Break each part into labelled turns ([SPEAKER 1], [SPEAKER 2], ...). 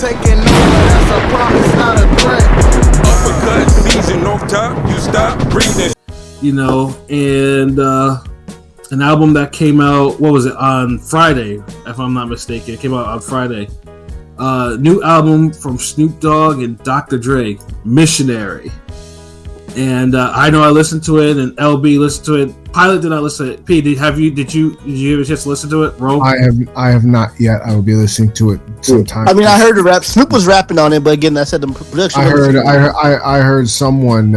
[SPEAKER 1] taking over, that's a promise, not a threat.
[SPEAKER 2] Uppercut season off top, you stop breathing.
[SPEAKER 3] You know, and an album that came out, what was it, on Friday, if I'm not mistaken. It came out on Friday. New album from Snoop Dogg and Dr. Dre, Missionary. And I know I listened to it, and LB listened to it. Pilot did not listen to it. P, did you have a chance to listen to it? Ro?
[SPEAKER 4] I have not yet. I will be listening to it sometime.
[SPEAKER 5] I mean, I heard the rap. Snoop was rapping on it, but again, I said the production.
[SPEAKER 4] I heard someone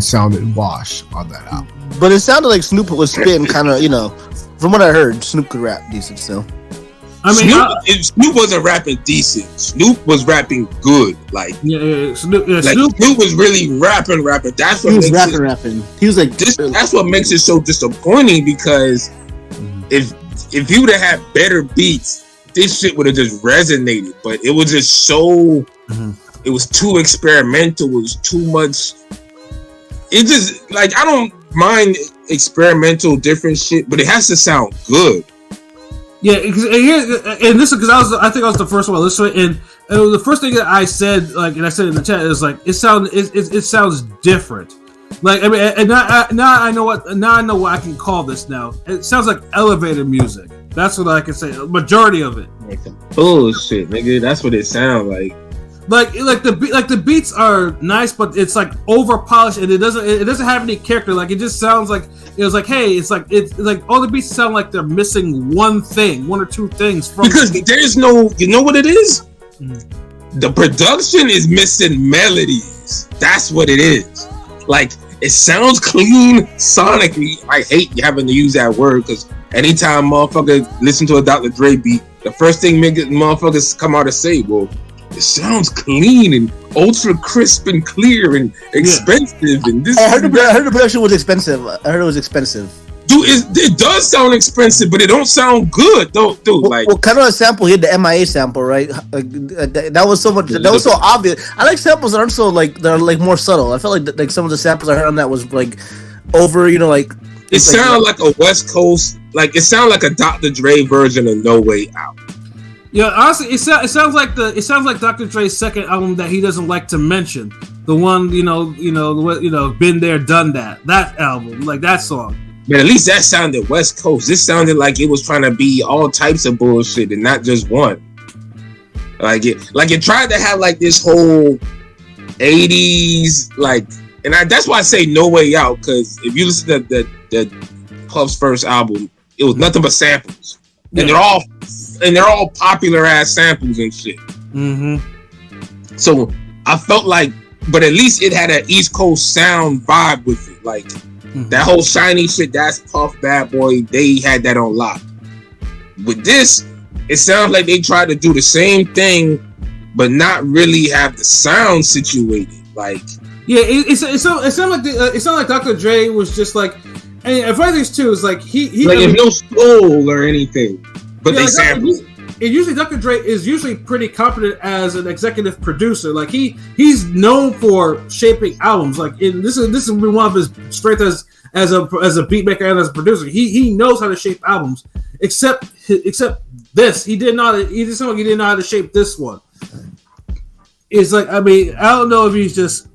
[SPEAKER 4] sounded wash on that album.
[SPEAKER 5] But it sounded like Snoop was spitting kind of, from what I heard, Snoop could rap decent still.
[SPEAKER 6] I mean, Snoop wasn't rapping decent. Snoop was rapping good. Snoop was really rapping. That's what
[SPEAKER 5] he was rapping. He was like,
[SPEAKER 6] that's what makes it so disappointing, because if he would have had better beats, this shit would have just resonated. But it was just so, it was too experimental. It was too much. It just, I don't mind experimental different shit, but it has to sound good.
[SPEAKER 3] Yeah, and this is because I think I was the first one to listen to it, and the first thing that I said, and I said in the chat, is it sounds different. And now I know what I can call this now. It sounds like elevator music. That's what I can say. A majority of it.
[SPEAKER 6] Bullshit, nigga. That's what it sounds like.
[SPEAKER 3] The beats are nice, but it's over polished, and it doesn't have any character. It just sounds like it's like all the beats sound like they're missing one or two things from,
[SPEAKER 6] because there's no, you know what it is? The production is missing melodies. That's what it is. It sounds clean sonically. I hate having to use that word, because anytime motherfuckers listen to a Dr. Dre beat, the first thing motherfuckers come out and say, well, it sounds clean and ultra crisp and clear and expensive. And this.
[SPEAKER 5] I heard the production was expensive. I heard it was expensive.
[SPEAKER 6] Dude, it does sound expensive, but it don't sound good, though. Dude,
[SPEAKER 5] well, kind of a sample. He had the MIA sample, right? That was so much. That was so obvious. I like samples that aren't so they're more subtle. I felt like some of the samples I heard on that was over.
[SPEAKER 6] It sounded like a West Coast. It sounded like a Dr. Dre version of No Way Out.
[SPEAKER 3] Yeah, honestly, it sounds like Dr. Dre's second album that he doesn't like to mention. The one, been there, done that. That album, that song.
[SPEAKER 6] But at least that sounded West Coast. This sounded like it was trying to be all types of bullshit and not just one. It tried to have this whole 80s and that's why I say No Way Out, because if you listen to the Puff's first album, it was nothing but samples, and they're all popular ass samples and shit.
[SPEAKER 3] Mm-hmm.
[SPEAKER 6] So I felt but at least it had an East Coast sound vibe with it. That whole shiny shit, that's Puff, Bad Boy, they had that on lock. With this, it sounds like they tried to do the same thing, but not really have the sound situated.
[SPEAKER 3] It sounded like Dr. Dre was just and funny things too is he
[SPEAKER 6] there's no soul or anything. But they sample.
[SPEAKER 3] Dr. Dre is usually pretty competent as an executive producer. He's known for shaping albums. This is one of his strengths as a beat maker and as a producer. He knows how to shape albums. Except this, he did not. He did something he didn't know how to shape this one. It's I don't know if he's just,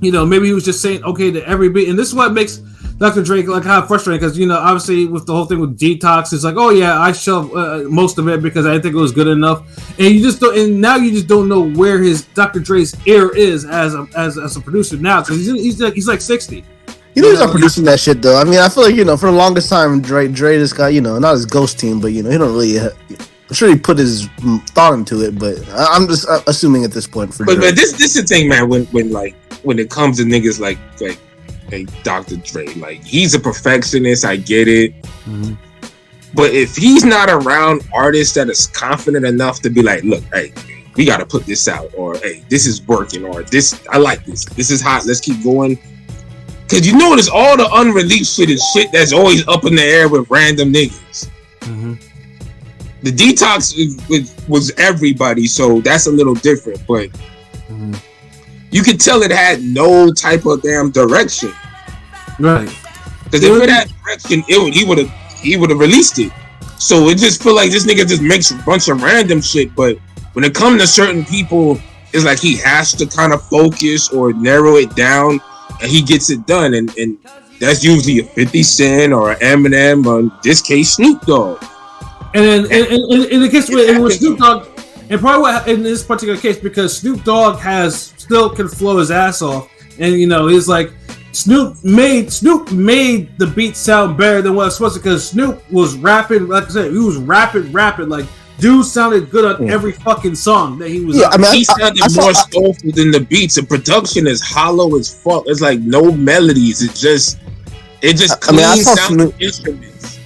[SPEAKER 3] maybe he was just saying okay to every beat, and this is what makes Dr. Dre kind of frustrating, because obviously with the whole thing with Detox, it's oh yeah, I shoved most of it because I didn't think it was good enough, and you just don't. And now you just don't know where his Dr. Dre's ear is as a producer now, because he's 60.
[SPEAKER 5] He's not producing that shit though. I feel for the longest time Dre just got not his ghost team, but he don't really. I'm sure he put his thought into it, but I'm just assuming at this point.
[SPEAKER 6] But this is the thing, man. When it comes to niggas like Dr. Dre, he's a perfectionist. I get it, but if he's not around artists that is confident enough to be look, hey, we got to put this out, or hey, this is working, or this, I like this. This is hot. Let's keep going. Cause there's all the unreleased shit and shit that's always up in the air with random niggas.
[SPEAKER 3] Mm-hmm.
[SPEAKER 6] The Detox was everybody, so that's a little different, but you could tell it had no type of damn direction.
[SPEAKER 3] Right.
[SPEAKER 6] Because if it had direction, he would have released it. So it just feel like this nigga just makes a bunch of random shit, but when it comes to certain people, it's like he has to kind of focus or narrow it down, and he gets it done. And that's usually a 50 Cent or an Eminem, or in this case, Snoop Dogg.
[SPEAKER 3] And in the case with Snoop Dogg, and probably what, in this particular case, because Snoop Dogg still can flow his ass off, and he's like Snoop made the beat sound better than what it's supposed to, because Snoop was rapping, like I said, he was rapping like. Dude sounded good on every fucking song that he was.
[SPEAKER 5] Yeah,
[SPEAKER 3] on.
[SPEAKER 6] He sounded more soulful than the beats. The production is hollow as fuck. It's like no melodies. It just clean sound instruments.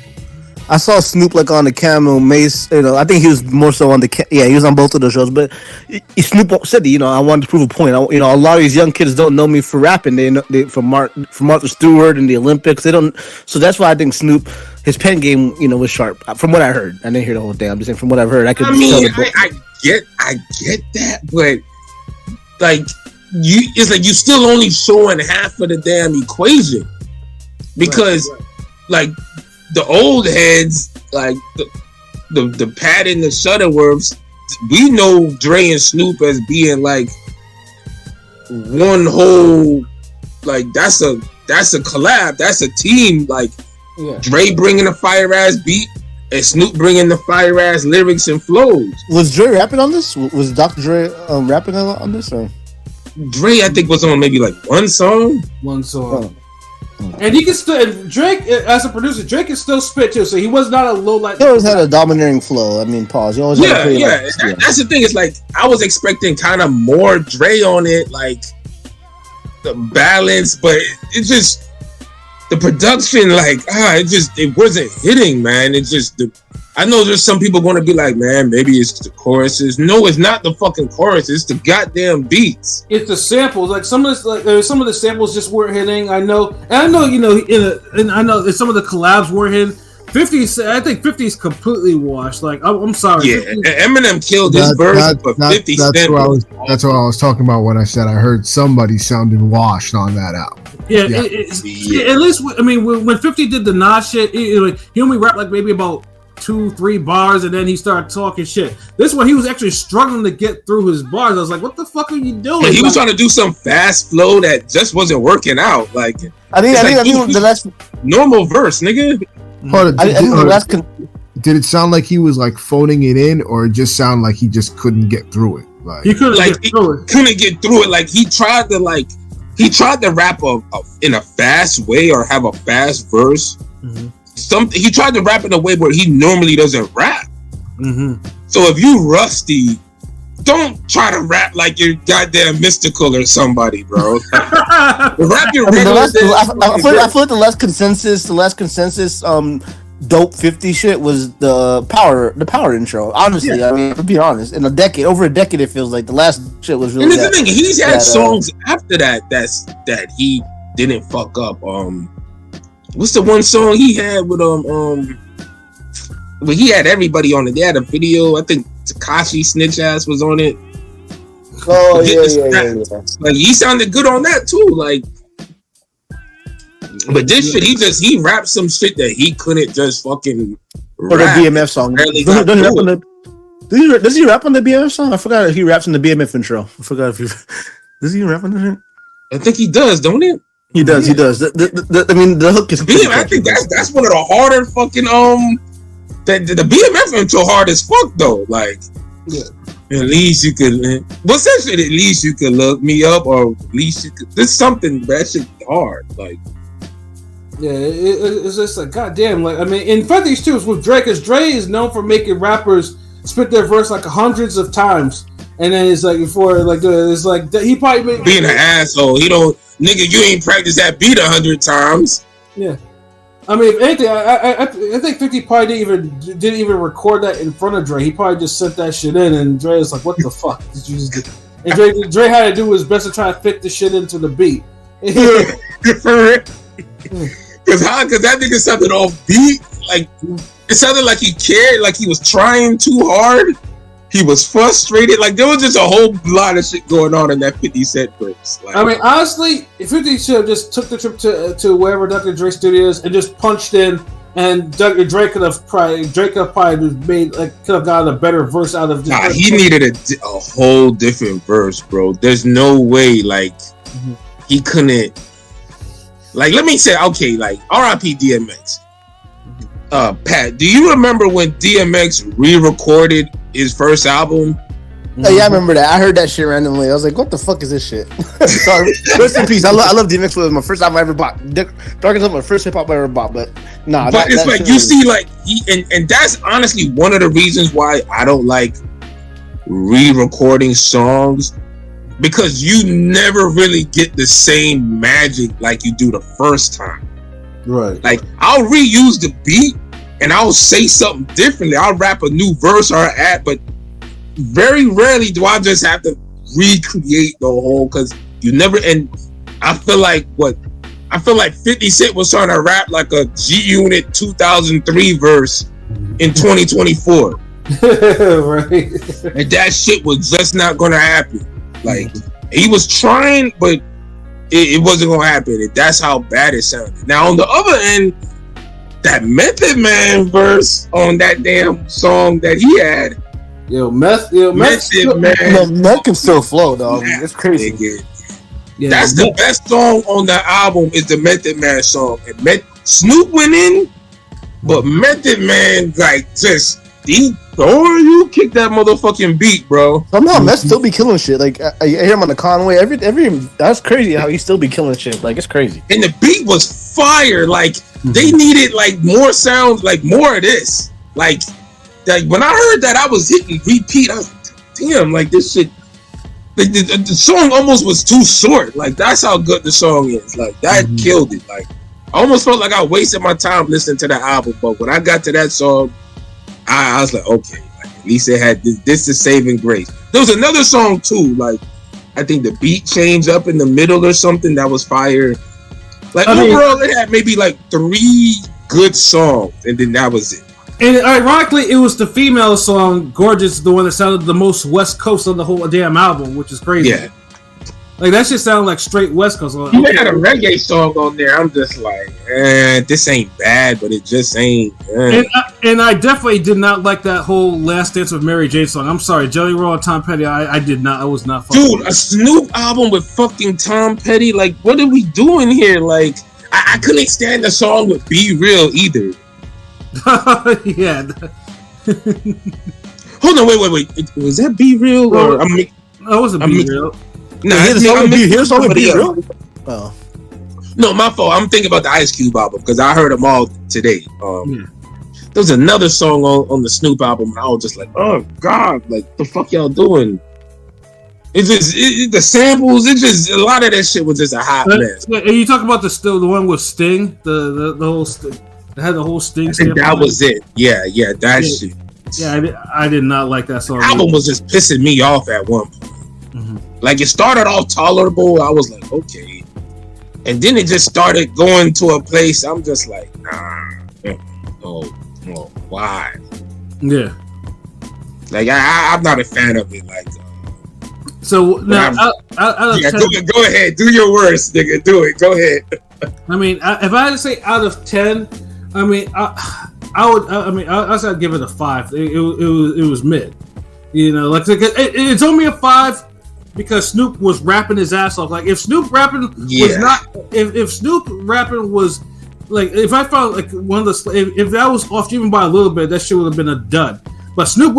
[SPEAKER 5] I saw Snoop like on the Camel Mace. I think he was more so on the. He was on both of those shows. But Snoop said, I wanted to prove a point. A lot of these young kids don't know me for rapping. They know from Martha Stewart and the Olympics. They don't. So that's why I think Snoop, his pen game, was sharp. From what I heard, I didn't hear the whole thing. I'm just saying from what I've heard, I get
[SPEAKER 6] that, but like it's like you still only showing half of the damn equation, because like the old heads, like the Pat and the Shutterworths, we know Dre and Snoop as being like one whole, like that's a collab, that's a team. Like Dre bringing a fire ass beat and Snoop bringing the fire ass lyrics and flows.
[SPEAKER 5] Was Dre rapping on this? Was Dr. Dre rapping on this? Or
[SPEAKER 6] Dre, I think, was on maybe like one song.
[SPEAKER 5] Oh.
[SPEAKER 3] And he can still, Drake, as a producer, Drake can still spit too, so he was not a low light.
[SPEAKER 5] He always had a dominating flow. I mean, pause. He always had a
[SPEAKER 6] That's the thing. It's like I was expecting kind of more Dre on it, like the balance, but it just the production, like it wasn't hitting, man. It just I know there's some people going to be like, man, maybe it's the choruses. No, it's not the fucking chorus. It's the goddamn beats.
[SPEAKER 3] It's the samples. Like some of the samples just weren't hitting. I know, and I know that some of the collabs weren't hitting. 50, I think 50 is completely washed. Like I'm sorry.
[SPEAKER 6] Yeah, 50, Eminem killed this verse, but 50 Cent.
[SPEAKER 4] That's what I was talking about when I said I heard somebody sounded washed on that album.
[SPEAKER 3] Yeah. At least I mean when 50 did the Nas shit, he only rapped like maybe about 2-3 bars, and then he started talking shit. This one, he was actually struggling to get through his bars. I was like, "What the fuck are you doing?"
[SPEAKER 6] Yeah, he was trying to do some fast flow that just wasn't working out. Like,
[SPEAKER 5] I think the last
[SPEAKER 6] normal verse, nigga.
[SPEAKER 4] Did it sound like he was like phoning it in, or it just sound like he just couldn't get through it? Like
[SPEAKER 3] he couldn't get
[SPEAKER 6] through it. Like he tried to rap in a fast way or have a fast verse. Mm-hmm. He tried to rap in a way where he normally doesn't rap.
[SPEAKER 3] Mm-hmm.
[SPEAKER 6] So if you rusty, don't try to rap like you're goddamn Mystical or somebody, bro. Rap your regular.
[SPEAKER 5] I feel like the last consensus dope 50 shit was the power intro. Honestly, I mean, to be honest, over a decade, it feels like the last shit was really.
[SPEAKER 6] And the thing, he's had songs after that he didn't fuck up. What's the one song he had with well, he had everybody on it. They had a video. I think Tekashi Snitch Ass was on it.
[SPEAKER 5] Oh yeah.
[SPEAKER 6] Like he sounded good on that too. Like, but this shit, he rapped some shit that he couldn't just fucking rap.
[SPEAKER 5] The BMF song. Does he rap on the BMF song? I forgot if he raps in the BMF intro. I forgot if he does he rap on that shit?
[SPEAKER 6] I think he does, don't he?
[SPEAKER 5] He does. He does. I mean, the hook is.
[SPEAKER 6] I think that's one of the harder fucking the BMF intro hard as fuck though. Like, at least you could. What's that shit? At least you could look me up, or at least you could. There's something that shit hard. Like,
[SPEAKER 3] yeah, it's just like goddamn. Like I mean, in fact, these two is with Drake, because Dre is known for making rappers spit their verse like hundreds of times, and then it's like before like it's like he probably
[SPEAKER 6] being an asshole. He don't. Nigga, you ain't practiced that beat 100 times.
[SPEAKER 3] Yeah, I mean, if anything, I think 50 probably didn't even record that in front of Dre. He probably just sent that shit in, and Dre was like, "What the fuck did you just do?" And Dre had to do his best to try to fit the shit into the beat.
[SPEAKER 6] Because that nigga sounded off beat. Like it sounded like he cared, like he was trying too hard. He was frustrated. Like there was just a whole lot of shit going on in that 50 Cent verse. Like,
[SPEAKER 3] I mean, honestly, if 50 should have just took the trip to wherever Dr. Dre Studios and just punched in And Drake could have probably made could have gotten a better verse out of.
[SPEAKER 6] Nah, he needed a whole different verse, bro. There's no way he couldn't. Like, let me say, okay, like R.I.P. DMX. Pat, do you remember when DMX re-recorded his first album?
[SPEAKER 5] Oh, yeah, I remember that. I heard that shit randomly. I was like, "What the fuck is this shit?" Sorry, rest in peace. I love DMX. Was my first album I ever bought. Darkest was my first hip hop I ever bought. But nah,
[SPEAKER 6] but it's like you see, like and that's honestly one of the reasons why I don't like re-recording songs, because you never really get the same magic like you do the first time.
[SPEAKER 5] Right.
[SPEAKER 6] Like, I'll reuse the beat and I'll say something differently. I'll rap a new verse or add, but very rarely do I just have to recreate the whole, because you never. And I feel like 50 Cent was trying to rap like a G-Unit 2003 verse in 2024.
[SPEAKER 3] Right.
[SPEAKER 6] And that shit was just not gonna happen. Like, he was trying, but it wasn't gonna happen. And that's how bad it sounded. Now on the other end, that Method Man verse on that damn song that he had.
[SPEAKER 3] Meth
[SPEAKER 5] can still flow, dog. It's crazy.
[SPEAKER 3] Yeah,
[SPEAKER 6] that's the best song on the album is the Method Man song. And Snoop went in, but Method Man you kick that motherfucking beat, bro.
[SPEAKER 5] Somehow Meth still be killing shit. Like, I hear him on the Conway. Every that's crazy how he still be killing shit. Like, it's crazy.
[SPEAKER 6] And the beat was fire. Like, they needed more sounds, like more of this. Like when I heard that, I was hitting repeat. I was like, damn, like this shit. The song almost was too short. Like, that's how good the song is. Like, that killed it. Like, I almost felt like I wasted my time listening to the album. But when I got to that song, I was like, okay, like, at least it had this is saving grace. There was another song too, like I think the beat changed up in the middle or something that was fire. Like, overall, it had maybe like 3 good songs, and then that was it.
[SPEAKER 3] And ironically, it was the female song "Gorgeous," the one that sounded the most West Coast on the whole damn album, which is crazy.
[SPEAKER 6] Yeah,
[SPEAKER 3] like that shit sounded like straight West Coast.
[SPEAKER 6] You had a reggae song on there. I'm just like, this ain't bad, but it just ain't.
[SPEAKER 3] And I definitely did not like that whole "Last Dance with Mary Jane" song. I'm sorry, Jelly Roll and Tom Petty. I did not. I was not.
[SPEAKER 6] Dude, a Snoop album with fucking Tom Petty. Like, what are we doing here? Like, I couldn't stand the song with "Be Real" either.
[SPEAKER 3] Yeah.
[SPEAKER 6] Hold on, wait. Was that "Be Real" or
[SPEAKER 3] that wasn't "Be Real"?
[SPEAKER 6] Nah,
[SPEAKER 5] here's all "Be Real." Oh,
[SPEAKER 6] no, my fault. I'm thinking about the Ice Cube album because I heard them all today. There was another song on the Snoop album, and I was just like, oh god, like the fuck y'all doing? It's just the samples. It's just a lot of that shit was just a hot mess.
[SPEAKER 3] And you talk about the one with Sting, the whole Sting. It had the whole Sting.
[SPEAKER 6] I think that was it. Yeah, that shit.
[SPEAKER 3] Yeah, I did not like that song.
[SPEAKER 6] The album was just pissing me off at one point. Like, it started off tolerable. I was like, okay, and then it just started going to a place. I'm just like, nah, no, why?
[SPEAKER 3] Yeah,
[SPEAKER 6] like I'm not a fan of it. Like,
[SPEAKER 3] so now,
[SPEAKER 6] go ahead, do your worst, nigga. Do it. Go ahead.
[SPEAKER 3] I mean, if I had to say out of 10, I mean, I'd give it a 5. It was mid. You know, like it's only a 5 because Snoop was rapping his ass off. Like, if Snoop rapping was not, if Snoop rapping was like, if I found like one of the, if that was off even by a little bit, that shit would have been a dud. But Snoop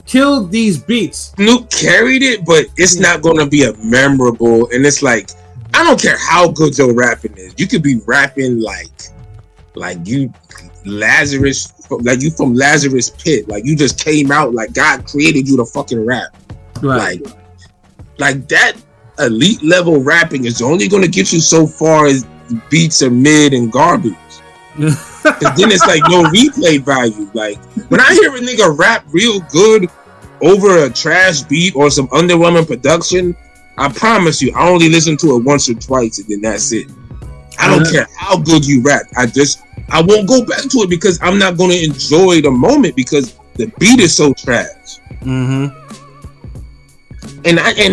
[SPEAKER 3] killed these beats.
[SPEAKER 6] Snoop carried it, but it's not going to be a memorable. And it's like, I don't care how good your rapping is. You could be rapping like you Lazarus, like you from Lazarus Pit. Like, you just came out, like God created you to fucking rap.
[SPEAKER 3] Right.
[SPEAKER 6] Like that elite level rapping is only going to get you so far as beats are mid and garbage. And then it's like no replay value. Like, when I hear a nigga rap real good over a trash beat or some underwhelming production, I promise you, I only listen to it once or twice, and then that's it. I don't care how good you rap. I won't go back to it because I'm not going to enjoy the moment because the beat is so trash. And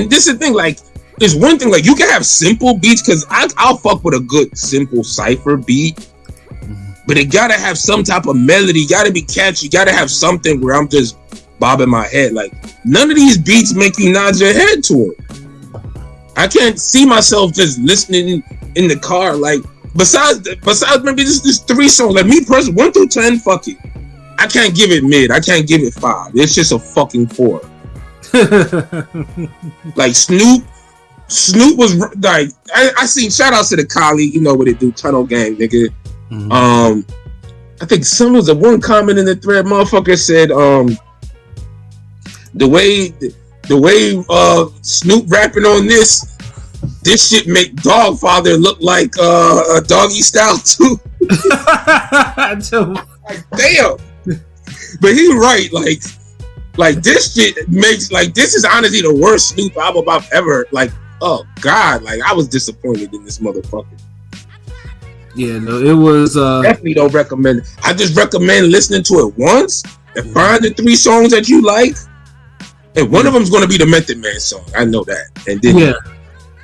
[SPEAKER 6] this is the thing. Like, there's one thing. Like, you can have simple beats because I'll fuck with a good simple cipher beat. but it gotta have some type of melody, gotta be catchy, gotta have something where I'm just bobbing my head. Like, none of these beats make you nod your head to it. I can't see myself just listening in the car. Like, besides maybe this 3 songs. Like, me personally, 1 through 10, fuck it. I can't give it mid. I can't give it 5. It's just a fucking 4. Like, Snoop was like, I seen, shout outs to the colleague, you know what it do, Tunnel Gang, nigga. I think some was a one comment in the thread, motherfucker said, the way Snoop rapping on this shit make Dogfather look like a Doggy Style too. Like, damn. But he's right, like this shit makes, like, this is honestly the worst Snoop album I've ever, like, oh god, like, I was disappointed in this motherfucker.
[SPEAKER 3] Yeah, no, it was
[SPEAKER 6] definitely don't recommend it. I just recommend listening to it once and find the 3 songs that you like. And one of them's going to be the Method Man song. I know that. And then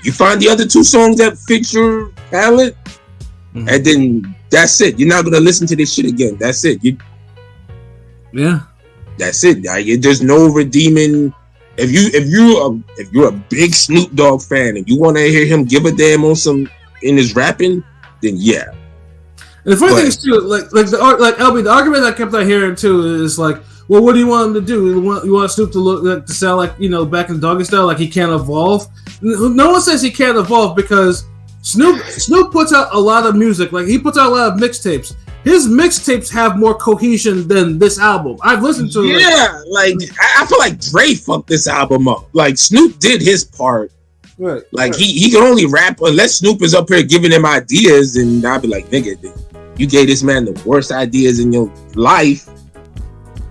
[SPEAKER 6] you find the other 2 songs that fit your palette, and then that's it. You're not going to listen to this shit again. That's it. That's it. There's no redeeming. If you're a big Snoop Dogg fan and you want to hear him give a damn on some in his rapping, then yeah.
[SPEAKER 3] And the funny thing is too, like LB, the argument I kept on hearing too is like, well, what do you want him to do? You want Snoop to look like, to sound like, you know, back in Doggy Style, like he can't evolve? No one says he can't evolve because Snoop puts out a lot of music. Like, he puts out a lot of mixtapes. His mixtapes have more cohesion than this album. I've listened to it.
[SPEAKER 6] Yeah, like I feel like Dre fucked this album up. Like, Snoop did his part.
[SPEAKER 3] Right.
[SPEAKER 6] Like, right. He can only rap unless Snoop is up here giving him ideas, and I'd be like, nigga, you gave this man the worst ideas in your life.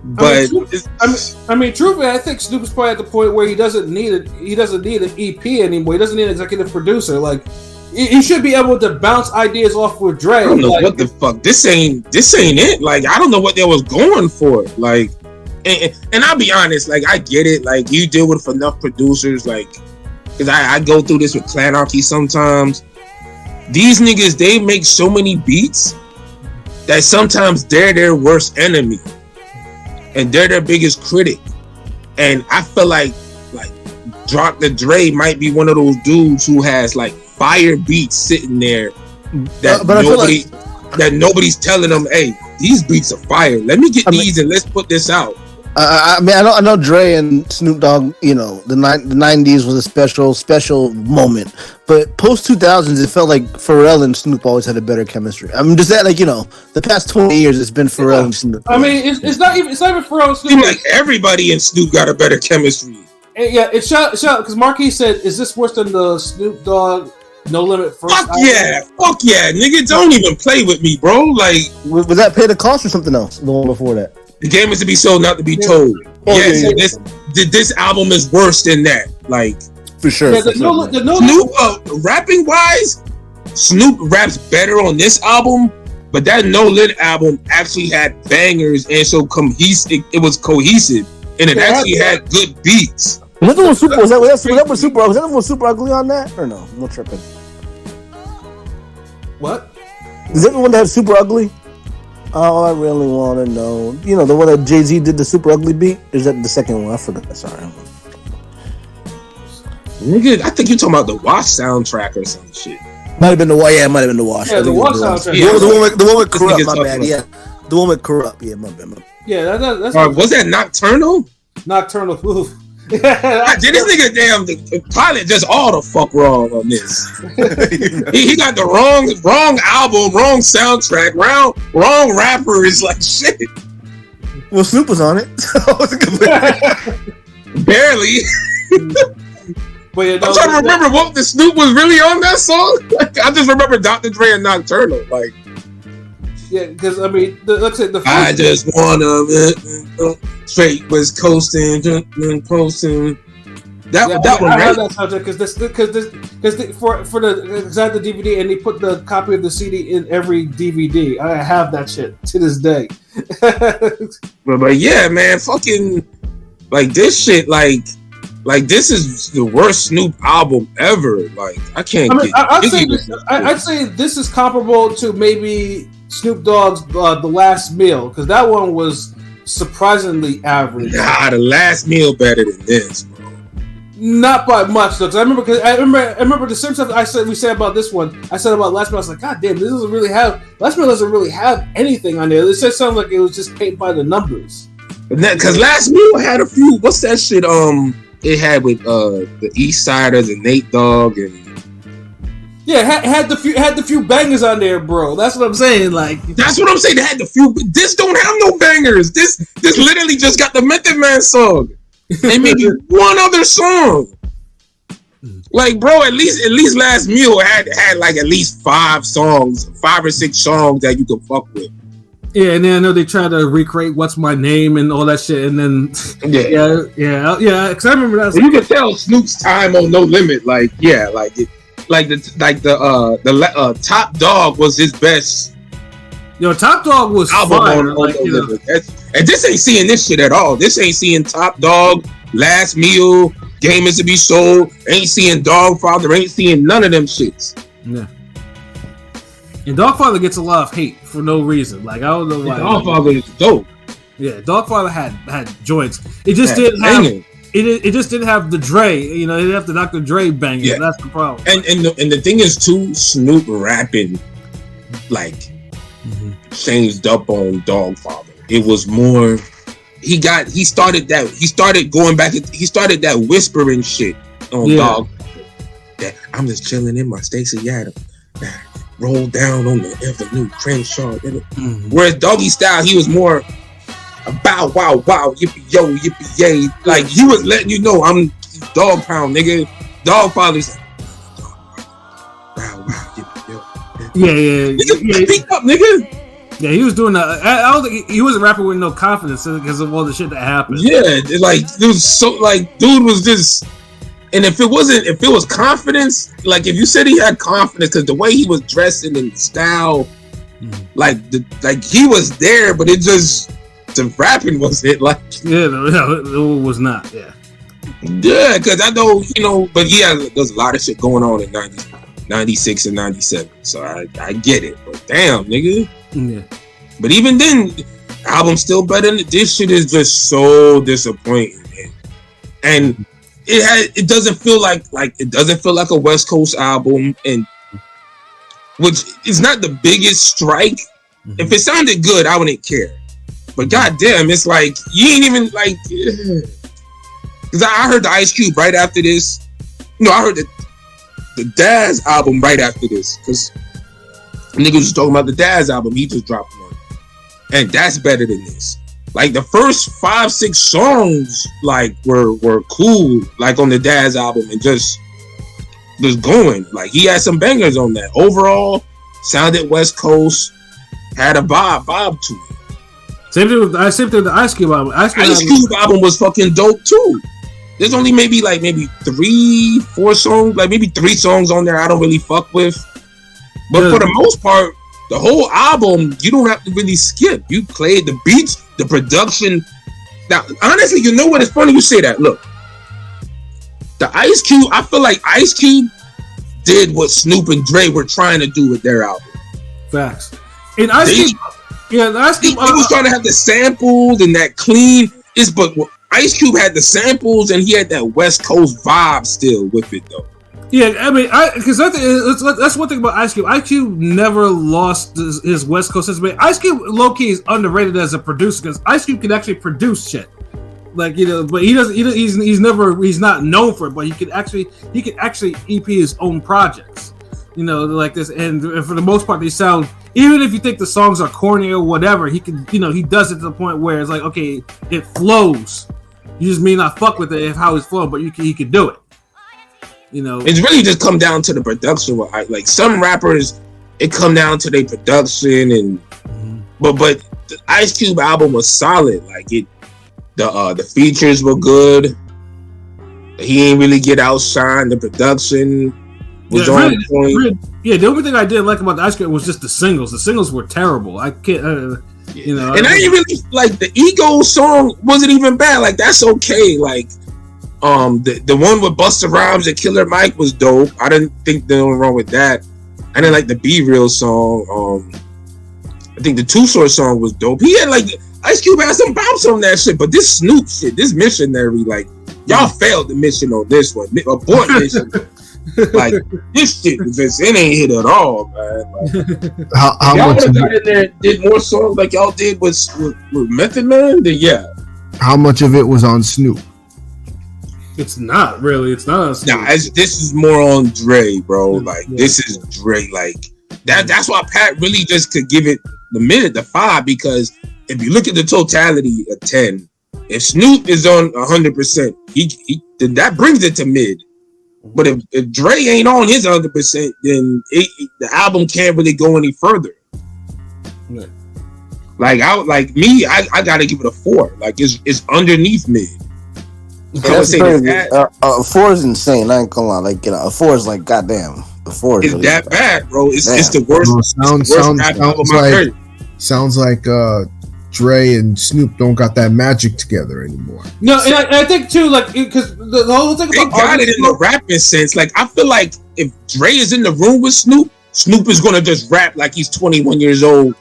[SPEAKER 6] But
[SPEAKER 3] truthfully, I think Snoop is probably at the point where he doesn't need an EP anymore. He doesn't need an executive producer. Like, he should be able to bounce ideas off with Dre.
[SPEAKER 6] I don't know what the fuck. This ain't it. Like, I don't know what they was going for. Like, and I'll be honest. Like, I get it. Like, you deal with enough producers. Like, because I go through this with Clanarchy sometimes. These niggas, they make so many beats that sometimes they're their worst enemy. And they're their biggest critic. And I feel like Dr. Dre might be one of those dudes who has like fire beats sitting there that nobody's telling them, hey, these beats are fire. Let me get these and let's put this out.
[SPEAKER 5] I know Dre and Snoop Dogg, you know, the 90s was a special moment, but post 2000s it felt like Pharrell and Snoop always had a better chemistry. I mean, just that, like, you know, the past 20 years it's been Pharrell and Snoop.
[SPEAKER 3] I mean, it's not even Pharrell and Snoop.
[SPEAKER 6] Seems like everybody and Snoop got a better chemistry.
[SPEAKER 3] Yeah, it's shot because Marquis said, "Is this worse than the Snoop Dogg No Limit first?"
[SPEAKER 6] Fuck yeah, nigga, don't even play with me, bro. Like,
[SPEAKER 5] was that Pay the Cost or something else? The one before that.
[SPEAKER 6] The game is to be sold, not to be told. This album is worse than that. Like,
[SPEAKER 5] for sure.
[SPEAKER 3] Yeah,
[SPEAKER 6] Snoop, rapping wise, Snoop raps better on this album, but that No Lit album actually had bangers and so cohesive. It was cohesive and it actually had good beats.
[SPEAKER 5] Was that the one Super Ugly on that or no? No tripping.
[SPEAKER 3] What?
[SPEAKER 5] Is that the one that had Super Ugly? Oh, I really want to know. You know, the one that Jay-Z did the Super Ugly beat? Or is that the second one? I forgot. Sorry.
[SPEAKER 6] Nigga, I think you're talking about the Wash soundtrack or some shit.
[SPEAKER 5] Might have been the Wash. Yeah, it might have been the Wash.
[SPEAKER 3] Yeah, the Wash soundtrack.
[SPEAKER 5] Yeah, the one with Corrupt, my bad. Yeah. The one with Corrupt. Yeah, my bad.
[SPEAKER 3] Yeah, that's
[SPEAKER 6] was that Nocturnal?
[SPEAKER 3] Nocturnal. Oof.
[SPEAKER 6] Did this nigga the pilot just all the fuck wrong on this? he got the wrong album, wrong soundtrack, wrong rapper. Is like shit.
[SPEAKER 5] Well, Snoop was on it.
[SPEAKER 6] Barely.
[SPEAKER 3] But yeah,
[SPEAKER 6] I'm trying to remember what the Snoop was really on that song. Like, I just remember Dr. Dre and Nocturnal. Like,
[SPEAKER 3] yeah, because I mean, let's say the first
[SPEAKER 6] I just wanna straight was coasting. That one,
[SPEAKER 3] I
[SPEAKER 6] right?
[SPEAKER 3] have that soundtrack because for the exact DVD, and they put the copy of the CD in every DVD. I have that shit to this day.
[SPEAKER 6] but yeah, man, fucking like this shit, like this is the worst Snoop album ever. Like, I can't.
[SPEAKER 3] I'd say this is comparable to maybe Snoop Dogg's The Last Meal, because that one was surprisingly average.
[SPEAKER 6] Nah, The Last Meal better than this, bro.
[SPEAKER 3] Not by much, though. Cause I remember the same stuff we said about this one. I said about Last Meal. I was like, God damn, this doesn't really have. Last Meal doesn't really have anything on there. It just sounds like it was just paid by the numbers.
[SPEAKER 6] Because Last Meal had a few. What's that shit? It had with the East Siders and Nate Dogg and.
[SPEAKER 3] Yeah, had the few bangers on there, bro. That's what I'm saying. Like,
[SPEAKER 6] that's what I'm saying. They had the few. This don't have no bangers. This literally just got the Method Man song and maybe one other song. Like, bro, at least Last Meal had like at least 5 or 6 songs that you could fuck with.
[SPEAKER 3] Yeah, and then I know they try to recreate "What's My Name" and all that shit, and then yeah. Because I remember that.
[SPEAKER 6] You can tell Snoop's time on No Limit. Like, yeah, the Top Dog was his best.
[SPEAKER 3] Yo, Top Dog was
[SPEAKER 6] album
[SPEAKER 3] fire.
[SPEAKER 6] on No Limit. And this ain't seeing this shit at all. This ain't seeing Top Dog, Last Meal, Game Is to Be Sold. Ain't seeing Dogfather. Ain't seeing none of them shits.
[SPEAKER 3] Yeah. And Dogfather gets a lot of hate for no reason. Like, I don't know why.
[SPEAKER 6] Dogfather is dope.
[SPEAKER 3] Yeah, Dogfather had joints. It just didn't have. It just didn't have the Dre, you know. It didn't have the Dr. Dre banging. Yeah. That's the problem.
[SPEAKER 6] And the thing is too, Snoop rapping like changed up on Dogfather. It was more. He started that whispering shit on Dog. That I'm just chilling in my Stacey Adams. Roll down on the Avenue, Crenshaw. Whereas Doggy Style, he was more. Bow wow wow yippee yo yippee yay, like he was letting you know I'm Dog Pound, nigga. Dogfather's like bow wow yippee yo.
[SPEAKER 3] Yeah.
[SPEAKER 6] Speak up, nigga.
[SPEAKER 3] Yeah, he was doing that. I don't think he wasn't rapping with no confidence because of all the shit that happened.
[SPEAKER 6] Yeah, like it was so like dude was just. And if it was confidence, like if you said he had confidence, because the way he was dressing and style, like he was there, but it just. The rapping was it like
[SPEAKER 3] it was not
[SPEAKER 6] because I know but there's a lot of shit going on in 96 and 97, so I get it, but damn nigga, but even then album's still better than this shit is just so disappointing, man. And it doesn't feel like a West Coast album, and which is not the biggest strike. If it sounded good I wouldn't care. But goddamn, it's like you ain't even like. Because I heard the Ice Cube right after this. I heard the Daz album right after this. Because niggas was talking about the Daz album he just dropped one, and that's better than this. Like the first 5-6 songs like were cool, like on the Daz album, and just going. Like he had some bangers on that. Overall, sounded West Coast, had a vibe to it.
[SPEAKER 3] Same thing with the Ice Cube album. Ice
[SPEAKER 6] Cube album was fucking dope too. There's only maybe 3-4 songs, like maybe 3 songs on there I don't really fuck with. But for the most part, the whole album you don't have to really skip. You play the beats, the production. Now, honestly, you know what? It's funny you say that. Look, the Ice Cube. I feel like Ice Cube did what Snoop and Dre were trying to do with their album.
[SPEAKER 3] Facts. And Ice Cube. Yeah, he
[SPEAKER 6] was trying to have the samples and that clean. But Ice Cube had the samples and he had that West Coast vibe still with it though.
[SPEAKER 3] Yeah, I mean, because that's one thing about Ice Cube. Ice Cube never lost his West Coast sensibility. Ice Cube low key is underrated as a producer because Ice Cube can actually produce shit. Like but he doesn't. He's not known for it. But he can actually EP his own projects. Like this, and for the most part, they sound. Even if you think the songs are corny or whatever, he can, he does it to the point where it's like, okay, it flows. You just may not fuck with it if how it's flowing, but he can do it.
[SPEAKER 6] It's really just come down to the production. Like some rappers, it come down to their production, and but the Ice Cube album was solid. Like the features were good. He ain't really get outshined. The production was on point.
[SPEAKER 3] Yeah, the only thing I didn't like about the Ice Cube was just the singles. The singles were terrible. I can't,
[SPEAKER 6] And I didn't really like the Ego song. Wasn't even bad. Like that's okay. Like the one with Busta Rhymes and Killer Mike was dope. I didn't think there was wrong with that. I didn't like the Be Real song. I think the Two Short song was dope. He had like Ice Cube had some bounce on that shit, but this Snoop shit, this Missionary, like y'all failed the mission on this one. Abort mission. Like this shit, it ain't hit at all, man. Like,
[SPEAKER 4] How
[SPEAKER 6] y'all
[SPEAKER 4] much
[SPEAKER 6] would have
[SPEAKER 4] of
[SPEAKER 6] got in there and did more songs like y'all did with Method Man, then yeah.
[SPEAKER 4] how much of it was on Snoop?
[SPEAKER 3] It's not really. It's not.
[SPEAKER 6] Nah, this is more on Dre, bro. Like this is Dre. Like that's why Pat really just could give it the 5, because if you look at the totality of 10, if Snoop is on 100%, he that brings it to mid. But if Dre ain't on his 100%, then the album can't really go any further.
[SPEAKER 3] Yeah.
[SPEAKER 6] Like I gotta give it a 4. Like it's underneath mid. I would say
[SPEAKER 5] a 4 is insane. I ain't gonna lie. Like, a 4 is like, goddamn. A 4 is
[SPEAKER 6] it's
[SPEAKER 5] really
[SPEAKER 6] that bad, bro. It's the worst.
[SPEAKER 4] Sounds like Dre and Snoop don't got that magic together anymore.
[SPEAKER 3] No, and I think too, like, because the whole thing
[SPEAKER 6] they
[SPEAKER 3] about
[SPEAKER 6] got it in the rapping sense. Like, I feel like if Dre is in the room with Snoop is gonna just rap like he's 21 years old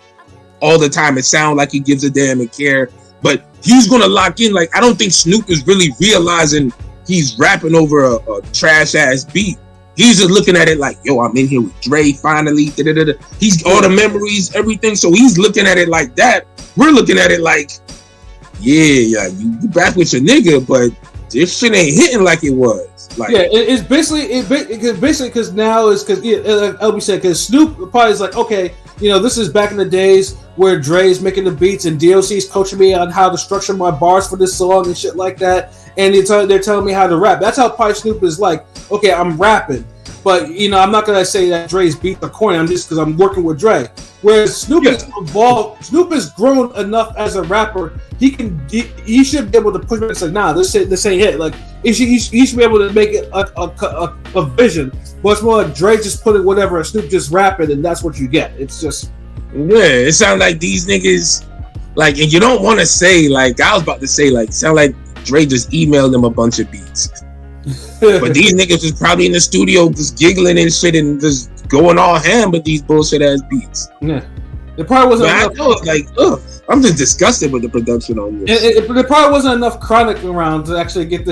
[SPEAKER 6] all the time. It sounds like he gives a damn and care, but he's gonna lock in. Like, I don't think Snoop is really realizing he's rapping over a trash ass beat. He's just looking at it like, yo, I'm in here with Dre finally. Da-da-da-da. He's all the memories, everything. So he's looking at it like that. We're looking at it like, yeah, you back with your nigga, but this shit ain't hitting like it was. Like,
[SPEAKER 3] yeah, it's basically because now is because like LB said, because Snoop probably is like, okay, this is back in the days where Dre's making the beats and DOC's coaching me on how to structure my bars for this song and shit like that, and they're telling me how to rap. That's how probably Snoop is like, okay, I'm rapping, but I'm not gonna say that Dre's beat the corner. I'm just because I'm working with Dre. Whereas Snoop is evolved. Snoop has grown enough as a rapper. He should be able to push back and say, nah, this ain't it. Like he should be able to make it a vision. But it's more like Dre just putting whatever, and Snoop just rapping, and that's what you get. It's just
[SPEAKER 6] it sounds like these niggas, like, and you don't want to say, like, I was about to say, like, sound like Dre just emailed them a bunch of beats. But these niggas was probably in the studio just giggling and shit and just going all ham with these bullshit ass beats.
[SPEAKER 3] Yeah, it probably wasn't.
[SPEAKER 6] I know, like, I'm just disgusted with the production on this.
[SPEAKER 3] There probably wasn't enough chronic around to actually get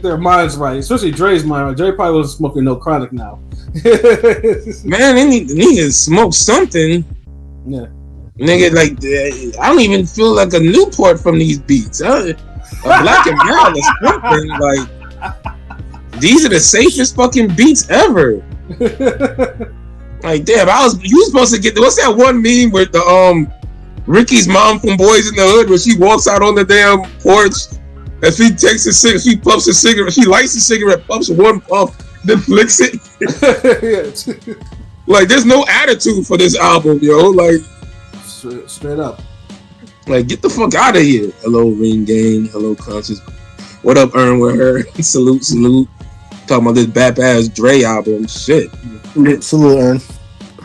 [SPEAKER 3] their minds right, especially Dre's mind right. Dre probably wasn't smoking no chronic now.
[SPEAKER 6] Man, they need to smoke something.
[SPEAKER 3] Yeah,
[SPEAKER 6] nigga, like, I don't even feel like a Newport from these beats. A Black and Brown is something like. These are the safest fucking beats ever. Like, damn, you was supposed to get, what's that one meme with the Ricky's mom from Boys in the Hood where she walks out on the damn porch and she takes a cigarette, she puffs a cigarette, she lights a cigarette, puffs one puff, then flicks it. Like, there's no attitude for this album, yo. Like,
[SPEAKER 3] straight up.
[SPEAKER 6] Like, get the fuck out of here. Hello, Ring Gang. Hello, Conscious. What up, Earn with her? Salute. Talking about this bad ass Dre album, shit.
[SPEAKER 5] Salute,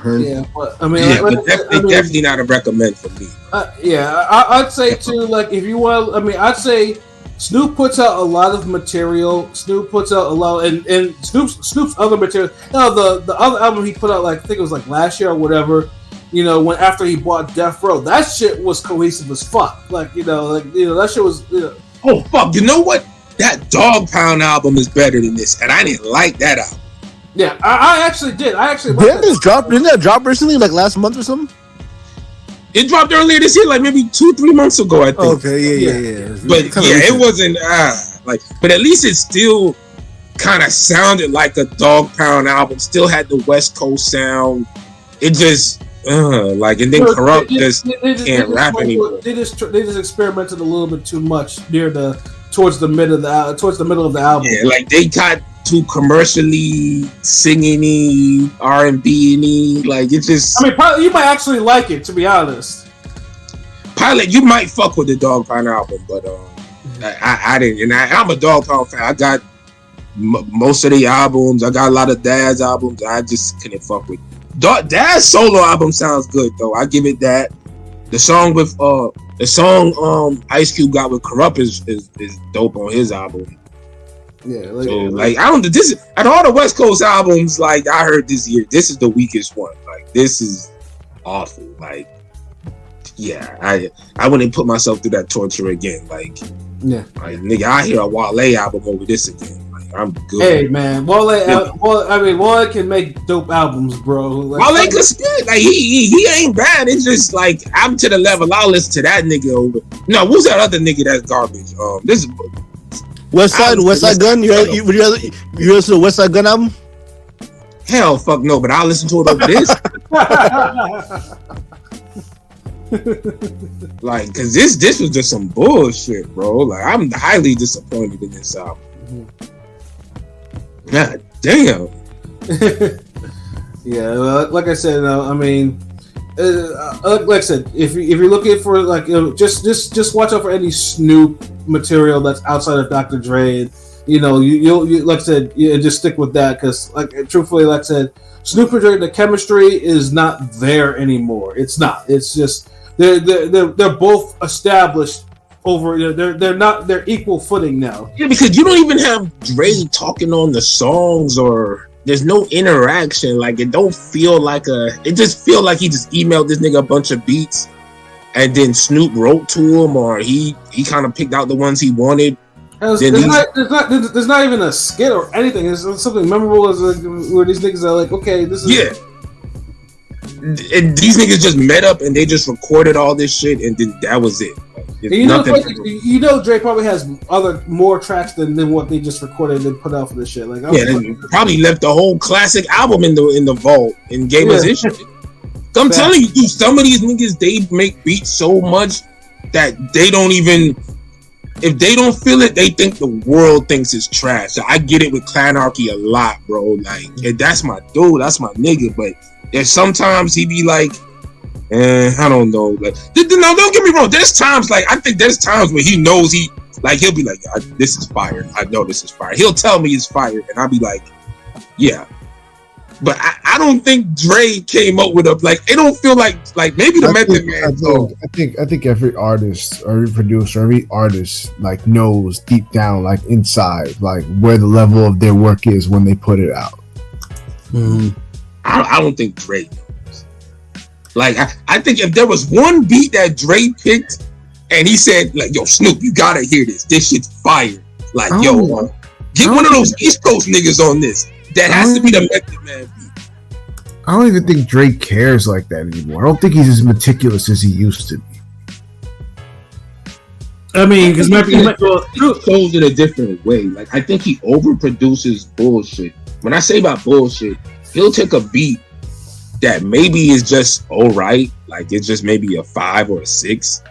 [SPEAKER 5] Earn.
[SPEAKER 3] Yeah, but I mean,
[SPEAKER 6] definitely not a recommend for me.
[SPEAKER 3] I'd say too, like, if you want, I mean, I'd say Snoop puts out a lot of material. Snoop puts out a lot, and Snoop's other material. The other album he put out, like, I think it was like last year or whatever. When after he bought Death Row, that shit was cohesive as fuck. Like, that shit was.
[SPEAKER 6] Oh fuck! You know what? That Dog Pound album is better than this, and I didn't like that album.
[SPEAKER 3] Yeah, I actually did. Didn't
[SPEAKER 5] that drop recently, like last month or something?
[SPEAKER 6] It dropped earlier this year, like maybe 2-3 months ago, I think.
[SPEAKER 5] Okay, yeah.
[SPEAKER 6] But it wasn't but at least it still kind of sounded like a Dog Pound album. Still had the West Coast sound. It just and then Corrupt can't rap anymore.
[SPEAKER 3] They just experimented a little bit too much towards the middle of the album.
[SPEAKER 6] Yeah, like they got too commercially singing-y, R&B-y. Like, it just.
[SPEAKER 3] I mean, probably, you might actually like it, to be honest.
[SPEAKER 6] Pilot, you might fuck with the Dog Pound album, but I didn't. And I'm a Dog Pound fan. I got most of the albums. I got a lot of Dad's albums. I just couldn't fuck with. Dad's solo album sounds good though. I give it that. The song with Ice Cube got with Corrupt is dope on his album.
[SPEAKER 3] Yeah,
[SPEAKER 6] I don't. This is, out of all the West Coast albums, like I heard this year, this is the weakest one. Like, this is awful. Like, yeah, I wouldn't put myself through that torture again. Like nigga, I hear a Wale album over this again. Like, I'm good.
[SPEAKER 3] Hey man, Wale can make dope albums, bro. Like,
[SPEAKER 6] Wale can spit. Like he ain't bad. It's just like I'm to the level I'll listen to that nigga over. No, who's that other nigga that's garbage? This is
[SPEAKER 5] West Side Gun. You listen to the West Side Gun album?
[SPEAKER 6] Hell, fuck no. But I'll listen to it over this. Like, cause this was just some bullshit, bro. Like, I'm highly disappointed in this album. God damn.
[SPEAKER 3] Yeah, like I said, I mean, like I said, if you're looking for like, just watch out for any Snoop material that's outside of Dr. Dre. You'll like I said, just stick with that because, like, truthfully, like I said, Snoop and Dre, the chemistry is not there anymore. It's not. It's just they're both established over. They're equal footing now.
[SPEAKER 6] Yeah, because you don't even have Dre talking on the songs, or there's no interaction. Like, it don't feel like it just feel like he just emailed this nigga a bunch of beats, and then Snoop wrote to him, or he kind of picked out the ones he wanted.
[SPEAKER 3] There's not even a skit or anything. It's something memorable as where these niggas are like, okay, this is and
[SPEAKER 6] these niggas just met up and they just recorded all this shit, and then that was it.
[SPEAKER 3] Dre probably has more tracks than what they just recorded and put out for this shit. Like,
[SPEAKER 6] they probably left the whole classic album in the vault and gave us this shit. I'm telling you, dude, some of these niggas, they make beats so much that they don't even, if they don't feel it, they think the world thinks it's trash. So I get it with Clanarchy a lot, bro. Like, that's my dude, that's my nigga. But there's sometimes he be like, I don't know. Like, no, don't get me wrong. There's times, like, I think there's times where he knows he'll be like, this is fire. I know this is fire. He'll tell me it's fire, and I'll be like, yeah. But I don't think Dre came up with it don't feel like maybe the Method Man.
[SPEAKER 4] I think every artist, every producer, every artist like knows deep down, like inside, like where the level of their work is when they put it out.
[SPEAKER 6] Mm-hmm. I don't think Dre knows. Like, I think if there was one beat that Dre picked and he said, like, yo, Snoop, you gotta hear this. This shit's fire. Like, get one of those East Coast niggas on this. That has to be the Method Man beat.
[SPEAKER 4] I don't even think Drake cares like that anymore. I don't think he's as meticulous as he used to be.
[SPEAKER 3] I mean, because
[SPEAKER 6] he shows it a different way. Like, I think he overproduces bullshit. When I say about bullshit, he'll take a beat that maybe is just alright, like it's just maybe a 5 or a 6,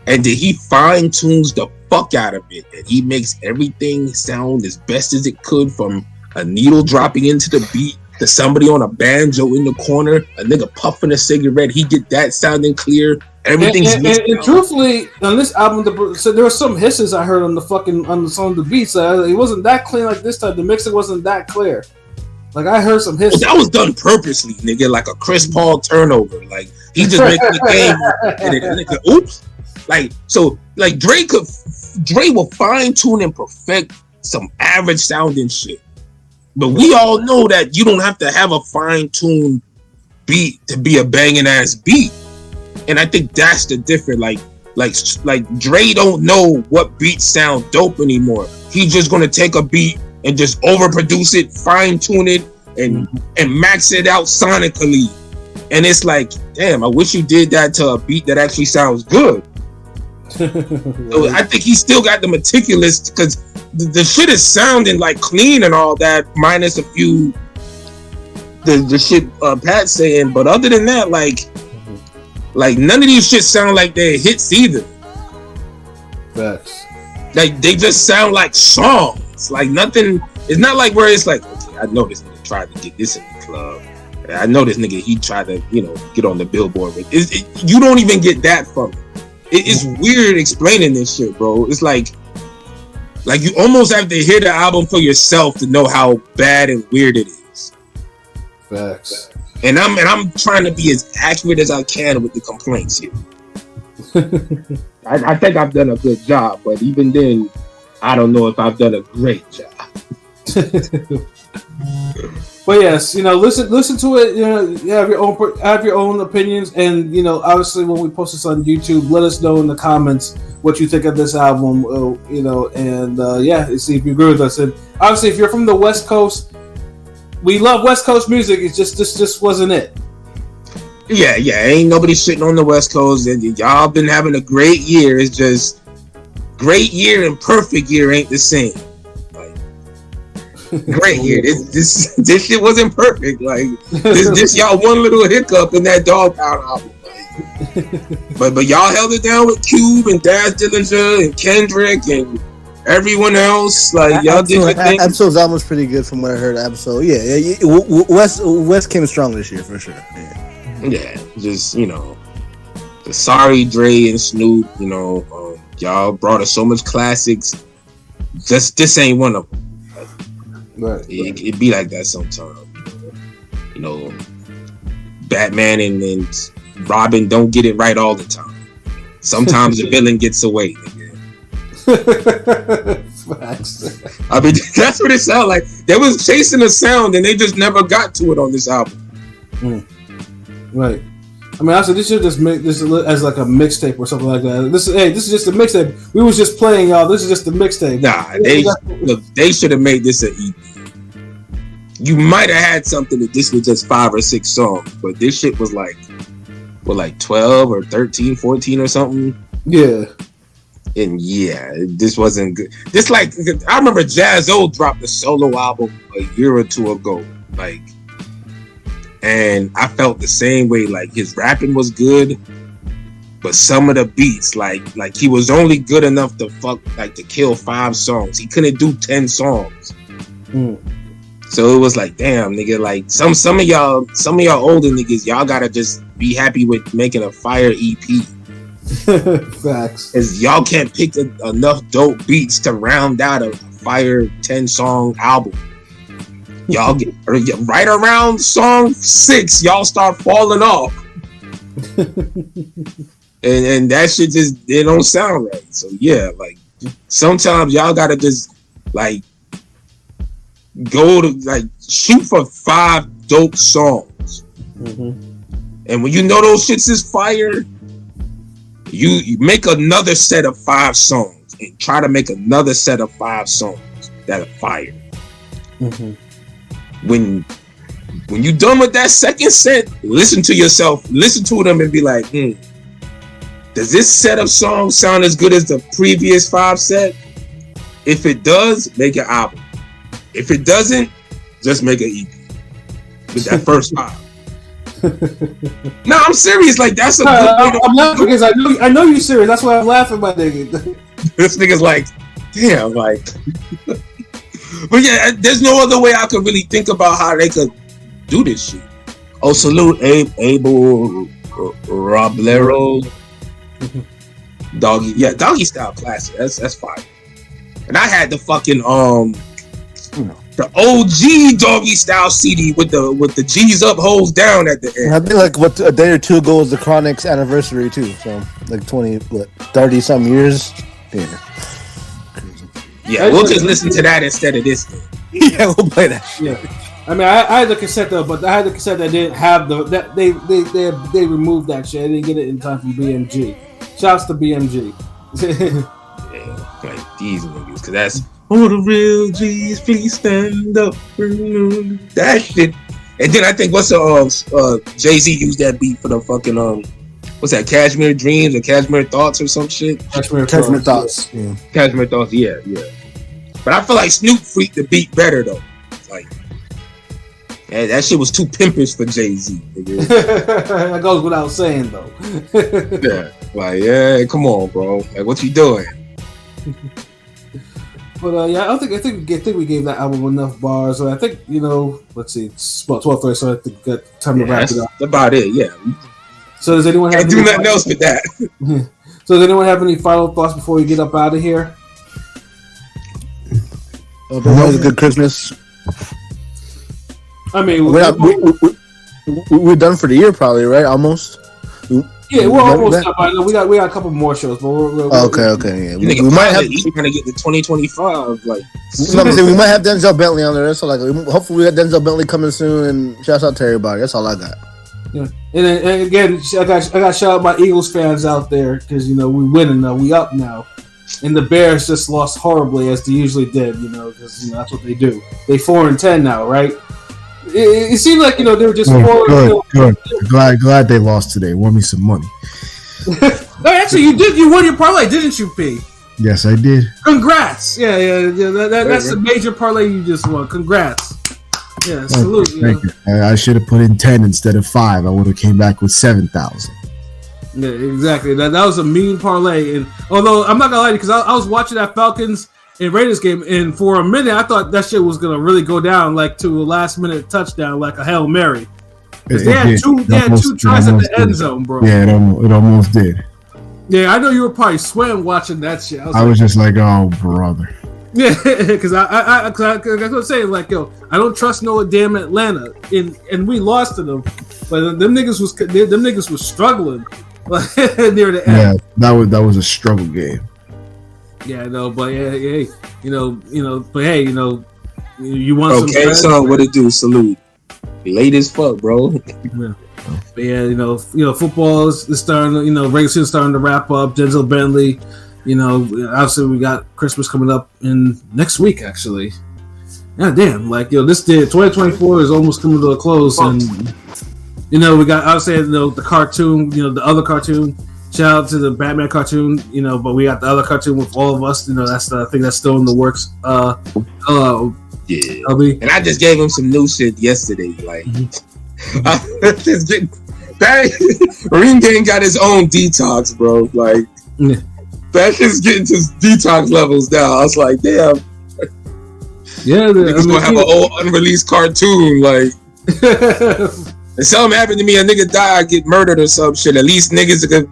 [SPEAKER 6] and then he fine tunes the fuck out of it, and he makes everything sound as best as it could, from a needle dropping into the beat to somebody on a banjo in the corner, a nigga puffing a cigarette. He get that sounding clear. Everything's
[SPEAKER 3] and truthfully, on this album, so there were some hisses I heard on the song, the beats. It wasn't that clean like this time. The mixing wasn't that clear. Like, I heard some hisses.
[SPEAKER 6] That was done purposely, nigga. Like a Chris Paul turnover. Like, he just making the game. And nigga, oops. Like, so, like, Dre will fine tune and perfect some average sounding shit. But we all know that you don't have to have a fine-tuned beat to be a banging ass beat. And I think that's the difference. Like Dre don't know what beats sound dope anymore. He's just gonna take a beat and just overproduce it, fine-tune it, and max it out sonically. And it's like, damn, I wish you did that to a beat that actually sounds good. So I think he still got the meticulous, because the shit is sounding like clean and all that, minus a few the shit Pat's saying. But other than that, like none of these shit sound like they're hits either.
[SPEAKER 3] Facts.
[SPEAKER 6] Like, they just sound like songs. Like, nothing. It's not like where it's like, okay, I know this nigga tried to get this in the club. I know this nigga, he tried to, get on the billboard with it. You don't even get that from it. It's weird explaining this shit, bro. It's like you almost have to hear the album for yourself to know how bad and weird it is.
[SPEAKER 3] Facts.
[SPEAKER 6] And I'm trying to be as accurate as I can with the complaints here. I think I've done a good job, but even then, I don't know if I've done a great job.
[SPEAKER 3] But yes, listen to it. You have your own opinions, and obviously when we post this on YouTube, let us know in the comments what you think of this album. And see if you agree with us. And obviously, if you're from the West Coast, we love West Coast music. It's just this just wasn't it.
[SPEAKER 6] Yeah, ain't nobody shitting on the West Coast. Y'all been having a great year. It's just great year and perfect year ain't the same. Great year. This shit wasn't perfect. Like this y'all one little hiccup in that Dog Pound album. Like, but y'all held it down with Cube and Daz Dillinger and Kendrick and everyone else. Like y'all did your thing.
[SPEAKER 5] Absol's album was pretty good from what I heard. Absol, yeah. West came strong this year for sure.
[SPEAKER 6] Yeah, just the sorry Dre and Snoop. Y'all brought us so much classics. Just this ain't one of them.
[SPEAKER 3] Right.
[SPEAKER 6] It be like that sometimes. Batman and Robin don't get it right all the time. Sometimes the villain gets away.
[SPEAKER 3] Facts.
[SPEAKER 6] I mean, that's what it sounded like. They was chasing a sound and they just never got to it on this album.
[SPEAKER 3] Right. I mean, actually, this should just make this as like a mixtape or something like that. This is just a mixtape. We was just playing, y'all. This is just a mixtape.
[SPEAKER 6] Nah, they should have made this an EP. You might have had something that this was just 5 or 6 songs, but this shit was like 12 or 13, 14 or something.
[SPEAKER 3] Yeah.
[SPEAKER 6] And yeah, this wasn't good. This I remember Jaz-O dropped a solo album a year or two ago. And I felt the same way. Like his rapping was good, but some of the beats, like he was only good enough to to kill 5 songs. He couldn't do 10 songs. So it was like, damn, nigga. Like some of y'all older niggas, y'all gotta just be happy with making a fire EP.
[SPEAKER 3] Facts.
[SPEAKER 6] Cause y'all can't pick enough dope beats to round out a fire 10-song album. Y'all get right around song 6, y'all start falling off, and that shit it don't sound right. So yeah, like sometimes y'all gotta just go to shoot for 5 dope songs, and when you know those shits is fire, you make another set of 5 songs and try to make another set of 5 songs that are fire. When you're done with that second set, listen to yourself, listen to them and be like, does this set of songs sound as good as the previous 5 set? If it does, make an album. If it doesn't, just make an EP with that first 5. No, I'm serious. Like that's a good way
[SPEAKER 3] I'm laughing because I know you're serious. That's why I'm laughing, my nigga.
[SPEAKER 6] This nigga's like, damn, like. But yeah, there's no other way I could really think about how they could do this shit. Oh, salute Abel Roblero. Doggy, yeah, Doggy Style classic. That's fine. And I had the fucking the OG Doggy Style CD with the G's up, holes down at the end.
[SPEAKER 5] I think a day or two ago was the Chronic's anniversary too. So 30 some years. Yeah.
[SPEAKER 6] Yeah, we'll just listen to that instead of this thing.
[SPEAKER 5] Yeah, we'll play that shit.
[SPEAKER 3] Yeah. I mean, I had the cassette though, but I had the cassette that didn't have that they removed that shit. I didn't get it in time from BMG. Shouts to BMG.
[SPEAKER 6] Yeah, like these niggas, because that's all the real G's. Please stand up. That shit. And then I think Jay-Z used that beat for the fucking what's that? Cashmere Dreams or Cashmere Thoughts or some shit.
[SPEAKER 5] Cashmere Thoughts. Yeah.
[SPEAKER 6] Cashmere Thoughts. Yeah. But I feel like Snoop freaked the beat better though. Like, that shit was too pimpish for Jay-Z.
[SPEAKER 3] That goes without saying though.
[SPEAKER 6] Yeah, come on, bro. Like, what you doing?
[SPEAKER 3] But I think we gave that album enough bars. So I think let's see, it's about 12:30, so I think we got time to wrap it up.
[SPEAKER 6] That's about it. Yeah.
[SPEAKER 3] So does anyone have?
[SPEAKER 6] Can't do nothing else with that.
[SPEAKER 3] So does anyone have any final thoughts before we get up out of here?
[SPEAKER 5] It was a good Christmas.
[SPEAKER 3] I mean,
[SPEAKER 5] we're done for the year, probably, right? Almost.
[SPEAKER 3] Yeah, we're almost up. I know we got a couple more shows, but we're
[SPEAKER 5] okay. Yeah.
[SPEAKER 6] We might have. He's trying to get to 2025. Like,
[SPEAKER 5] we might have Denzel Bentley on there. That's all I got. Hopefully, we got Denzel Bentley coming soon. And shouts out to everybody. That's all I got.
[SPEAKER 3] Yeah. And again, I got shout out my Eagles fans out there because we winning now, we up now, and the Bears just lost horribly as they usually did. Because that's what they do. They 4-10 now, right? It seemed like they were just
[SPEAKER 4] good. Glad they lost today. Won me some money.
[SPEAKER 3] No, actually, you did. You won your parlay, didn't you, P?
[SPEAKER 4] Yes, I did.
[SPEAKER 3] Congrats! Yeah. That's a major parlay you just won. Congrats! Yeah, salute.
[SPEAKER 4] Thank you. I should have put in 10 instead of 5. I would have came back with 7,000.
[SPEAKER 3] Yeah, exactly. That was a mean parlay. And although I'm not gonna lie to you, because I was watching that Falcons and Raiders game, and for a minute I thought that shit was gonna really go down like to a last minute touchdown, like a Hail Mary. Because they had two tries at the end zone, bro.
[SPEAKER 4] Yeah, it almost did.
[SPEAKER 3] Yeah, I know you were probably sweating watching that shit.
[SPEAKER 4] I was just like, oh, brother.
[SPEAKER 3] Yeah, because I was saying, like, I don't trust no damn Atlanta, and we lost to them, but them niggas was struggling like, near the end.
[SPEAKER 4] Yeah, that was a struggle game.
[SPEAKER 3] Yeah, no, but hey, but hey, you want some.
[SPEAKER 6] Okay, so what it do? Salute. Late as fuck, bro.
[SPEAKER 3] Yeah. But yeah, football is starting. Regular season starting to wrap up. Denzel Bentley. Obviously we got Christmas coming up in next week. Actually, yeah, damn. Like, this 2024 is almost coming to a close, and we got obviously the cartoon. The other cartoon. Shout out to the Batman cartoon. But we got the other cartoon with all of us. That's I think that's still in the works. Yeah.
[SPEAKER 6] And I just gave him some new shit yesterday. Like, Ring Gang got his own detox, bro. Like, that shit's getting to detox levels now. I was like, damn.
[SPEAKER 3] Yeah,
[SPEAKER 6] niggas gonna have an old unreleased cartoon, like. And something happened to me, a nigga die, get murdered or some shit. At least niggas could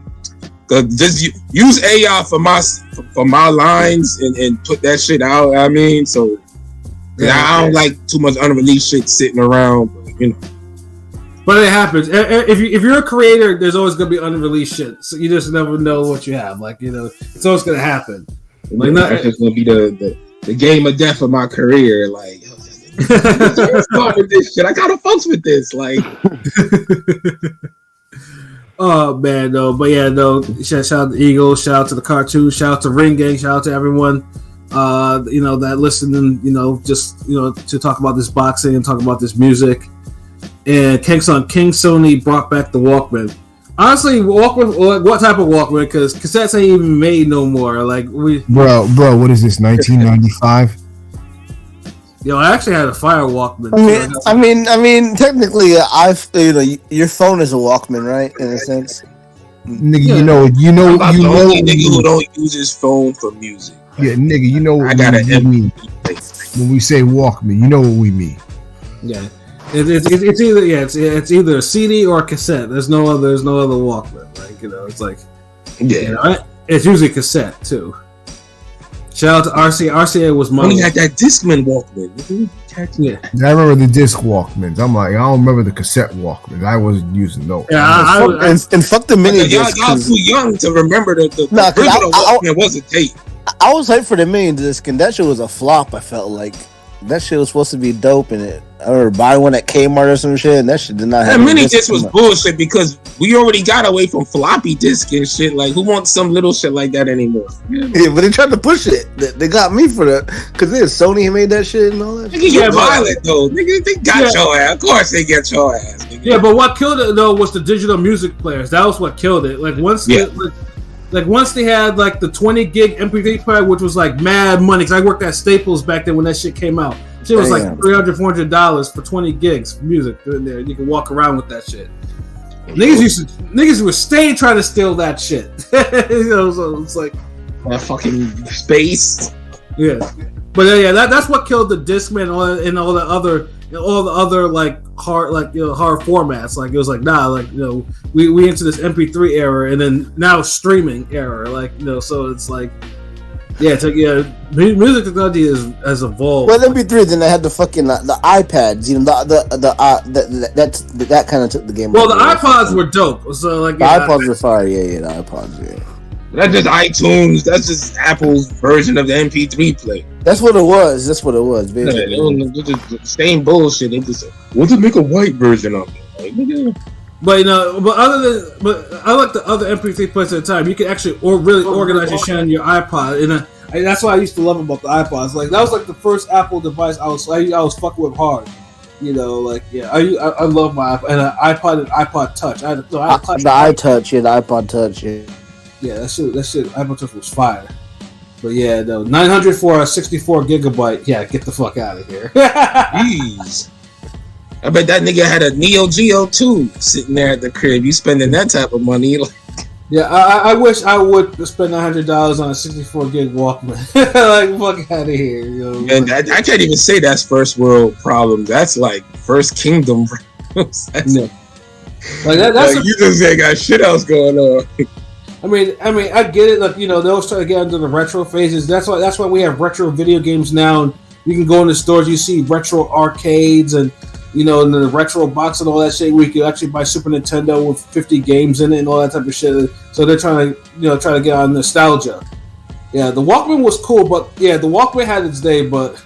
[SPEAKER 6] just use AI for my lines and put that shit out. I mean, so I don't like too much unreleased shit sitting around.
[SPEAKER 3] But it happens. If you're a creator, there's always gonna be unreleased shit. So you just never know what you have. Like, it's always gonna happen. Like, that's
[SPEAKER 6] just gonna be the game of death of my career. Like, start with this shit. I gotta fucks with this. Like,
[SPEAKER 3] oh man, no. But yeah, no. Shout out to Eagles. Shout out to the cartoon. Shout out to Ring Gang. Shout out to everyone. That listening. Just to talk about this boxing and talk about this music. And King Sony brought back the Walkman. Honestly, Walkman. What type of Walkman? Because cassettes ain't even made no more. Like,
[SPEAKER 4] bro. What is this? 1995.
[SPEAKER 3] I actually had a Fire Walkman.
[SPEAKER 5] I mean, technically, your phone is a Walkman, right? In a sense.
[SPEAKER 4] Nigga,
[SPEAKER 6] you know. The only nigga who don't use his phone for music.
[SPEAKER 4] Yeah, nigga, what I gotta mean when we say Walkman. You know what we mean.
[SPEAKER 3] Yeah. It's either a CD or a cassette. There's no other Walkman. Like, it's like, it's usually cassette too. Shout out to RCA. RCA was my.
[SPEAKER 6] Only had that Discman Walkman.
[SPEAKER 3] Yeah,
[SPEAKER 4] I remember the disc Walkmans. I'm like, I don't remember the cassette Walkmans. I wasn't using those.
[SPEAKER 5] Yeah, and fuck the mini disc.
[SPEAKER 6] Y'all too young to remember the original Walkman was a tape.
[SPEAKER 5] I was hyped for the mini disc, and that shit was a flop. I felt like that shit was supposed to be dope, and I remember buying one at Kmart or some shit, and that shit did not have.
[SPEAKER 6] That mini disc was bullshit because we already got away from floppy disk and shit. Like, who wants some little shit like that anymore?
[SPEAKER 5] Yeah, but they tried to push it. They got me for that because Sony made that shit and all that.
[SPEAKER 6] Nigga, you're violent though. Nigga, they got your ass. Of course, they get your ass. Nigga.
[SPEAKER 3] Yeah, but what killed it though was the digital music players. That was what killed it. Like, once they had like the 20 gig MP3 player, which was like mad money. Cause I worked at Staples back then when that shit came out. Shit was like $300-$400 for 20 gigs of music in there. You can walk around with that shit. Niggas were staying trying to steal that shit. So it's like
[SPEAKER 6] that fucking space.
[SPEAKER 3] Yeah, but that's what killed the Discman and all the other like hard formats. Like, it was like, nah, like, we into this MP3 era, and then now streaming era. Like, so it's like, Music technology has evolved.
[SPEAKER 5] Well, MP3, then they had the fucking the iPads. You know, that kind of took the game.
[SPEAKER 3] Well, the iPods were dope. So like
[SPEAKER 5] the iPods were fire. Yeah, the iPods. Yeah.
[SPEAKER 6] That's just iTunes. That's just Apple's version of the MP3 player.
[SPEAKER 5] That's what it was. Basically.
[SPEAKER 6] They're just the same bullshit. They just we'll just make a white version of it. Like,
[SPEAKER 3] But I like the other MP3 players at the time. You could actually really organize your shit on your iPod, and that's what I used to love about the iPods. Like that was like the first Apple device I was fucking with hard. You know, like I love my iPod and an iPod and iPod Touch. I had the
[SPEAKER 5] iTouch, the iPod Touch,
[SPEAKER 3] yeah. That shit, iPod Touch was fire. But yeah, no, 900 for a 64 gigabyte. Yeah, get the fuck out of here.
[SPEAKER 6] Jeez. I bet that nigga had a Neo Geo too sitting there at the crib. You spending that type of money?
[SPEAKER 3] Yeah, I wish I would spend $900 on a 64 gig Walkman. Like, fuck out of here, yo.
[SPEAKER 6] And I can't even say that's first world problem. That's like first kingdom problems.
[SPEAKER 3] Yeah. Like that's
[SPEAKER 6] like, you just ain't got shit else going on.
[SPEAKER 3] I mean, I get it. Like, you know, they always try to get into the retro phases. That's why we have retro video games now. And you can go in the stores, you see retro arcades and. You know, and the retro box and all that shit, we could actually buy Super Nintendo with 50 games in it and all that type of shit. So they're trying to get on nostalgia. Yeah, the Walkman was cool, but yeah, the Walkman had its day, but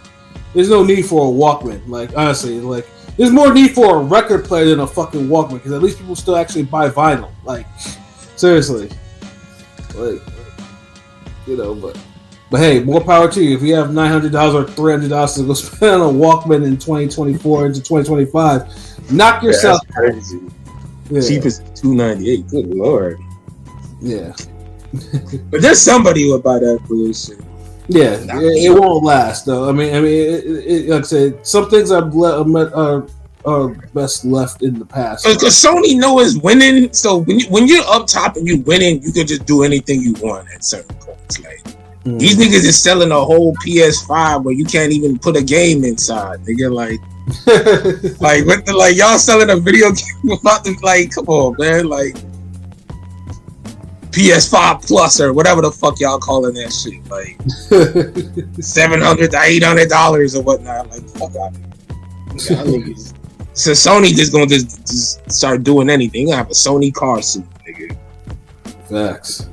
[SPEAKER 3] there's no need for a Walkman. Like, honestly, like, there's more need for a record player than a fucking Walkman, because at least people still actually buy vinyl. Like, seriously. Like, you know, but hey, more power to you. If you have $900 or $300 to go spend on a Walkman in 2024 into 2025, knock yourself.
[SPEAKER 6] Yeah, that's crazy. Yeah. Cheapest $298. Good lord.
[SPEAKER 3] Yeah.
[SPEAKER 6] But there's somebody who would buy that bullshit.
[SPEAKER 3] Yeah, it won't last though. I mean, like I said, some things are best left in the past.
[SPEAKER 6] Because Sony knows winning. So when you're up top and you're winning, you can just do anything you want at certain points. Like. These niggas is selling a whole PS5 where you can't even put a game inside. Nigga, like y'all selling a video game about the come on, man, like PS5 Plus or whatever the fuck y'all calling that shit, like $700 to $800 or whatnot. Like fuck out of here. Niggas. So Sony just gonna just start doing anything. You gonna have a Sony car suit, nigga.
[SPEAKER 3] Facts.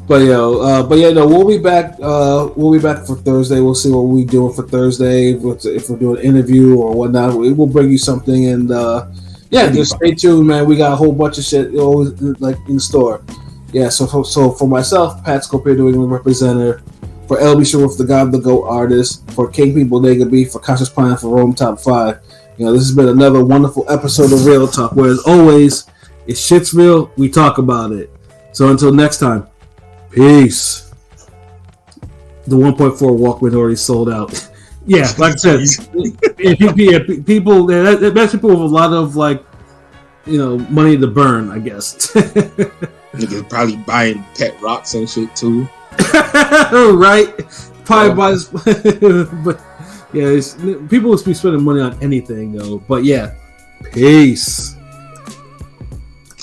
[SPEAKER 3] But we'll be back. We'll be back for Thursday. We'll see what we're doing for Thursday. If we're doing an interview or whatnot, we'll bring you something. And just stay tuned, man. We got a whole bunch of shit always like in store. Yeah. So for myself, Pat Scopier, New England representative. For LB Sharif, the God of the Goat artist. For King People, Bodega Beef. For Conscious Plan, for Rome Top 5. You know, this has been another wonderful episode of Real Talk. Where as always, if shit's real, we talk about it. So until next time. Peace. The 1.4 Walkman already sold out. Yeah, like I said, people that's people with a lot of money to burn, I guess.
[SPEAKER 6] Niggas probably buying pet rocks and shit too.
[SPEAKER 3] Right? Probably buys, but yeah, people will be spending money on anything though. But yeah, peace.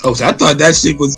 [SPEAKER 6] Oh, so I thought that shit was.